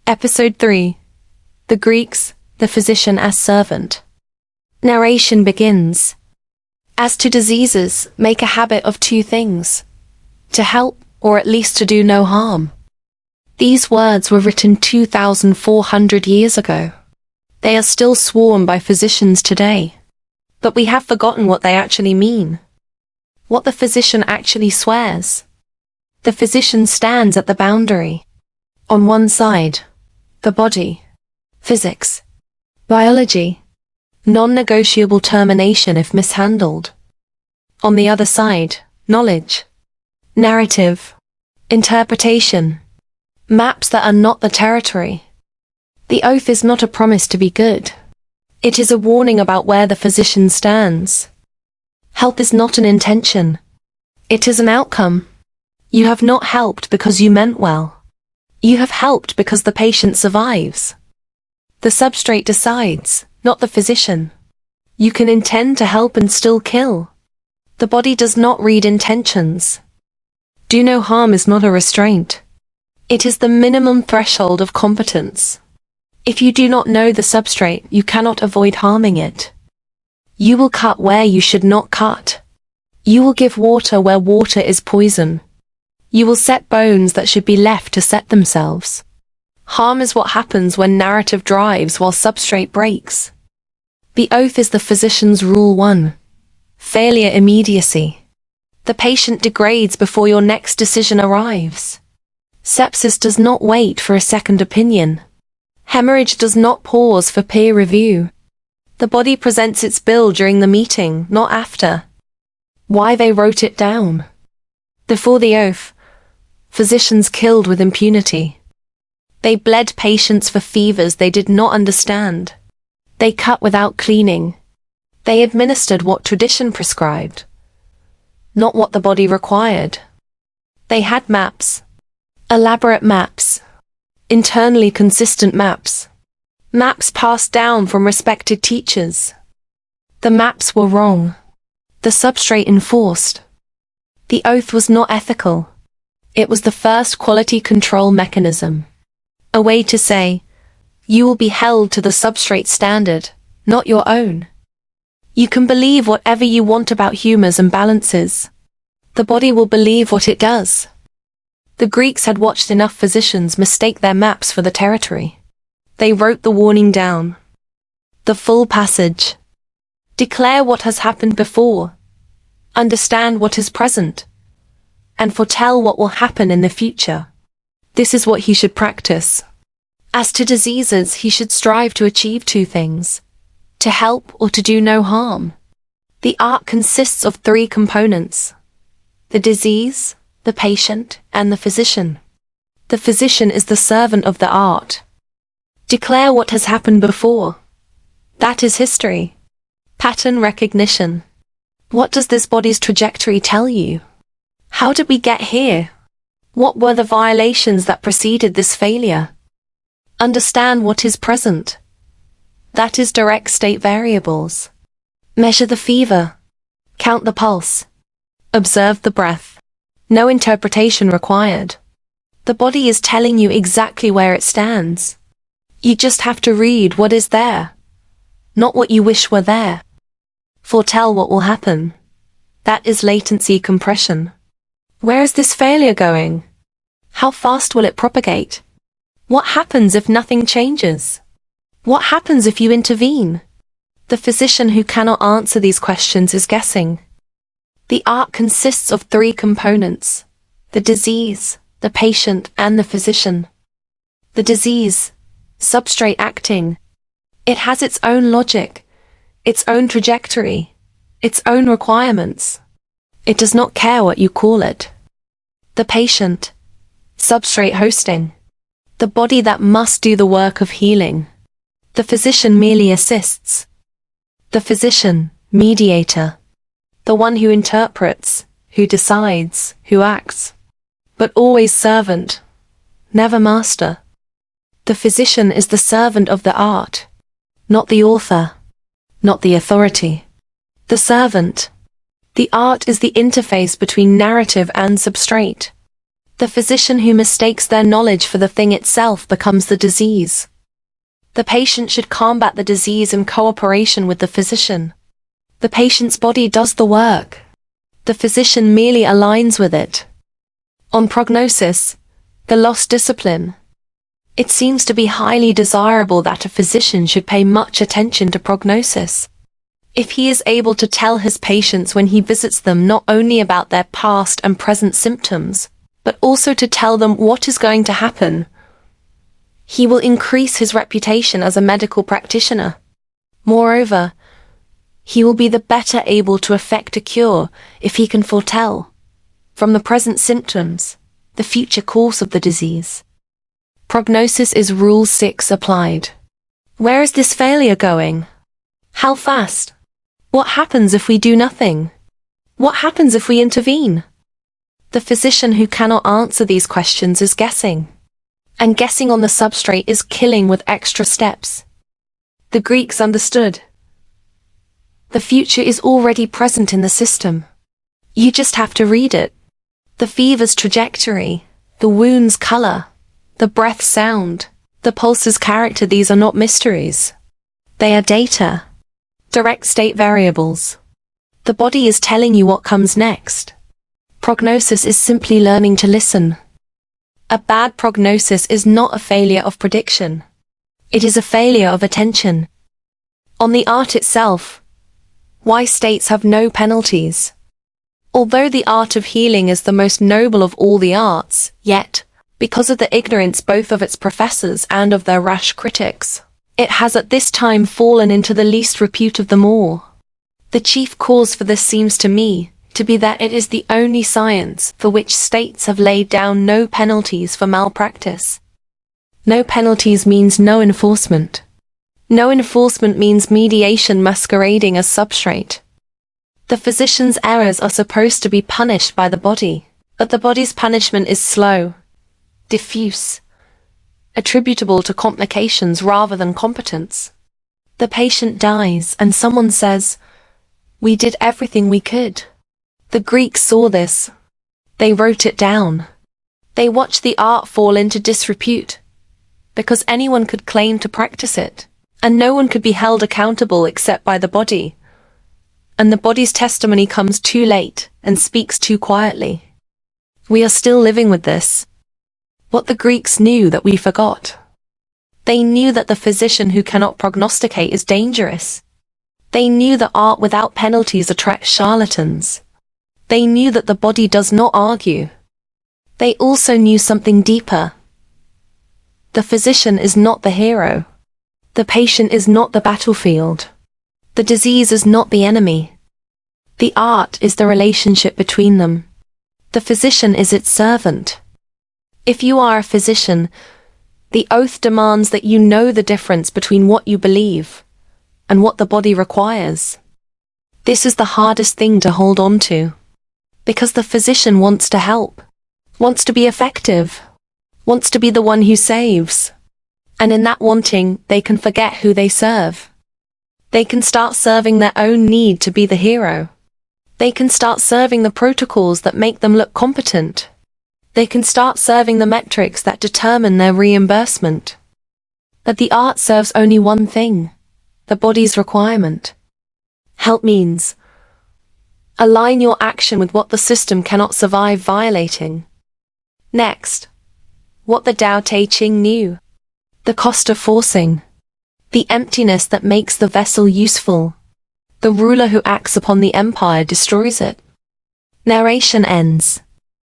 Episode 3. The Greeks, the physician as servant. Narration begins. As to diseases, make a habit of two things: to help, or at least to do no harm. These words were written 2,400 years ago. They are still sworn by physicians today. But we have forgotten what they actually mean. What the physician actually swears. The physician stands at the boundary. On one side, the body, physics, biology, non-negotiable termination if mishandled. On the other side, knowledge, narrative, interpretation, maps that are not the territory. The oath is not a promise to be good. It is a warning about where the physician stands. Help is not an intention. It is an outcome. You have not helped because you meant well. You have helped because the patient survives. The substrate decides, not the physician. You can intend to help and still kill. The body does not read intentions. Do no harm is not a restraint. It is the minimum threshold of competence. If you do not know the substrate, you cannot avoid harming it. You will cut where you should not cut. You will give water where water is poison. You will set bones that should be left to set themselves. Harm is what happens when narrative drives while substrate breaks. The oath is the physician's rule 1. Failure immediacy. The patient degrades before your next decision arrives. Sepsis does not wait for a second opinion. Hemorrhage does not pause for peer review. The body presents its bill during the meeting, not after. Why they wrote it down. Before the oath, physicians killed with impunity. They bled patients for fevers they did not understand. They cut without cleaning. They administered what tradition prescribed, not what the body required. They had maps, elaborate maps, internally consistent maps, maps passed down from respected teachers. The maps were wrong. The substrate enforced. The oath was not ethical. It was the first quality control mechanism. A way to say, you will be held to the substrate standard, not your own. You can believe whatever you want about humors and balances. The body will believe what it does. The Greeks had watched enough physicians mistake their maps for the territory. They wrote the warning down. The full passage. Declare what has happened before. Understand what is present. And foretell what will happen in the future. This is what he should practice. As to diseases, he should strive to achieve two things: to help or to do no harm. The art consists of 3 components: the disease, the patient, and the physician. The physician is the servant of the art. Declare what has happened before. That is history. Pattern recognition. What does this body's trajectory tell you? How did we get here? What were the violations that preceded this failure? Understand what is present. That is direct state variables. Measure the fever. Count the pulse. Observe the breath. No interpretation required. The body is telling you exactly where it stands. You just have to read what is there, not what you wish were there. Foretell what will happen. That is latency compression. Where is this failure going? How fast will it propagate? What happens if nothing changes? What happens if you intervene? The physician who cannot answer these questions is guessing. The art consists of 3 components: the disease, the patient, and the physician. The disease, substrate acting. It has its own logic, its own trajectory, its own requirements. It does not care what you call it. The patient, substrate hosting. The body that must do the work of healing. The physician merely assists. The physician, mediator. The one who interprets, who decides, who acts. But always servant, never master. The physician is the servant of the art, not the author, not the authority. The servant. The art is the interface between narrative and substrate. The physician who mistakes their knowledge for the thing itself becomes the disease. The patient should combat the disease in cooperation with the physician. The patient's body does the work. The physician merely aligns with it. On prognosis, the lost discipline. It seems to be highly desirable that a physician should pay much attention to prognosis. If he is able to tell his patients when he visits them not only about their past and present symptoms, but also to tell them what is going to happen, he will increase his reputation as a medical practitioner. Moreover, he will be the better able to effect a cure if he can foretell, from the present symptoms, the future course of the disease. Prognosis is Rule 6 applied. Where is this failure going? How fast? What happens if we do nothing? What happens if we intervene? The physician who cannot answer these questions is guessing. And guessing on the substrate is killing with extra steps. The Greeks understood. The future is already present in the system. You just have to read it. The fever's trajectory, the wound's color, the breath's sound, the pulse's character, these are not mysteries. They are data. Direct state variables. The body is telling you what comes next. Prognosis is simply learning to listen. A bad prognosis is not a failure of prediction. It is a failure of attention. On the art itself, why states have no penalties. Although the art of healing is the most noble of all the arts, yet, because of the ignorance both of its professors and of their rash critics, it has at this time fallen into the least repute of them all. The chief cause for this seems to me to be that it is the only science for which states have laid down no penalties for malpractice. No penalties means no enforcement. No enforcement means mediation masquerading as substrate. The physician's errors are supposed to be punished by the body, but the body's punishment is slow, diffuse, attributable to complications rather than competence. The patient dies and someone says, "We did everything we could." The Greeks saw this. They wrote it down. They watched the art fall into disrepute, because anyone could claim to practice it, and no one could be held accountable except by the body. And the body's testimony comes too late and speaks too quietly. We are still living with this. What the Greeks knew that we forgot. They knew that the physician who cannot prognosticate is dangerous. They knew that art without penalties attracts charlatans. They knew that the body does not argue. They also knew something deeper. The physician is not the hero. The patient is not the battlefield. The disease is not the enemy. The art is the relationship between them. The physician is its servant. If you are a physician, the oath demands that you know the difference between what you believe and what the body requires. This is the hardest thing to hold on to, because the physician wants to help, wants to be effective, wants to be the one who saves. And in that wanting, they can forget who they serve. They can start serving their own need to be the hero. They can start serving the protocols that make them look competent. They can start serving the metrics that determine their reimbursement. But the art serves only one thing, the body's requirement. Help means align your action with what the system cannot survive violating. Next, what the Tao Te Ching knew. The cost of forcing. The emptiness that makes the vessel useful. The ruler who acts upon the empire destroys it. Narration ends.